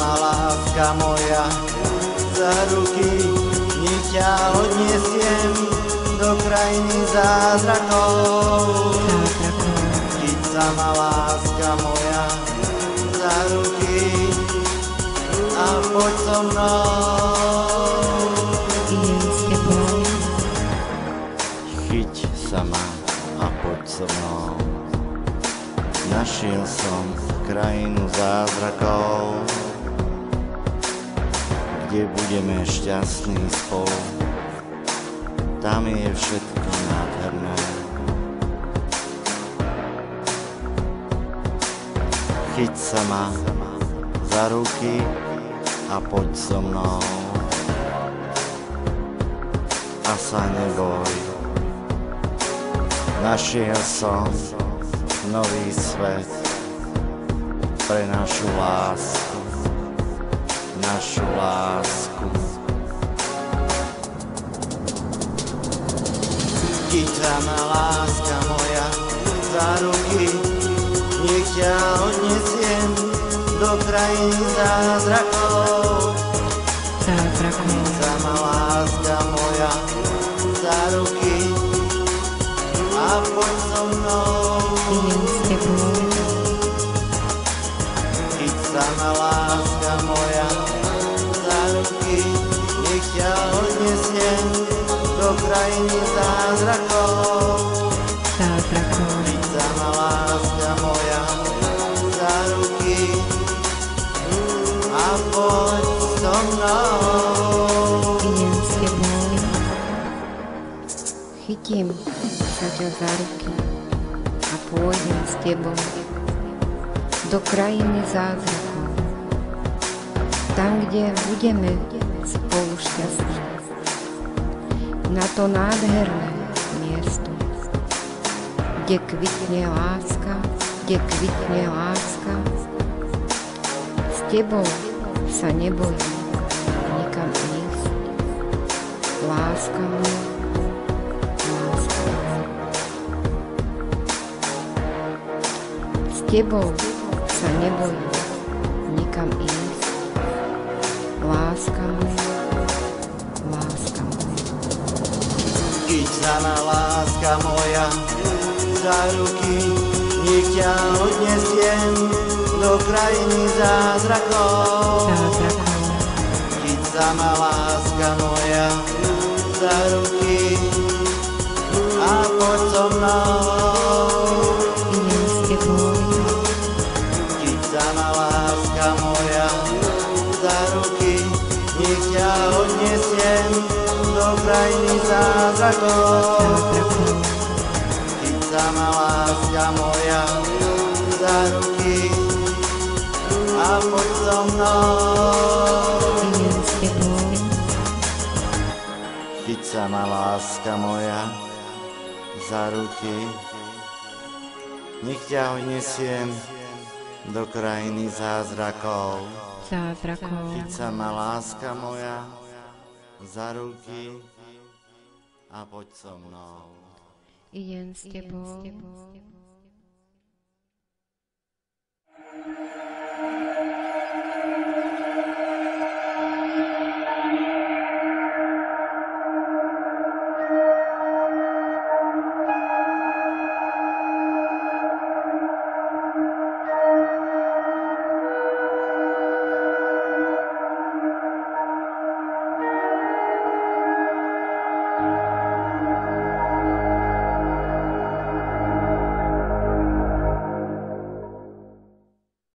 ma láska moja za ruky, nech ťa odnesiem do krajiny zázrakov. Chyť sa ma láska moja za ruky a poď so mnou. Chyť sa ma a poď so mnou. Našiel som krajinu zázrakov, kde budeme šťastní spolu. Tam je všetko nádherné. Chyť sa ma za ruky a poď so mnou. A sa neboj, našiel som nový svet pre našu lásku, našu lásku. Chyť sa ma láska moja za ruky, nech ťa odnesiem do krajiny zázrakov. Chyť sa ma láska moja za ruky a poď so mnou. Chyť sa ma láska moja za ruky, nech ťa odnesiem do krajiny zázrakov. Chyť sa ma láska moja za ruky a poď so mnou. Chytím sa ťa za ruky a pôjdem s tebou do krajiny zázrakov. Tam, kde budeme spolu šťastní. Na to nádherné miesto, kde kvitne láska, kde kvitne láska. S tebou sa nebojím nikam ísť. Láska moja, láska moja. S tebou sa nebojím nikam ísť. Láska moja, láska moja. Chyť sa ma láska moja za ruky, nech ťa odnesiem do krajiny zázrakov. Chyť sa ma láska moja za ruky a poď so mnou. Chyť sa ma láska moja za ruky, nech ťa odnesiem do krajiny zázrakov. Chyť sa ma láska moja za ruky a poď so mnou. Chyť sa ma láska moja za ruky, nech ťa odnesiem do krajiny zázrakov. Chyť sa ma láska moja za ruky a poď so mnou. Idem s tebou.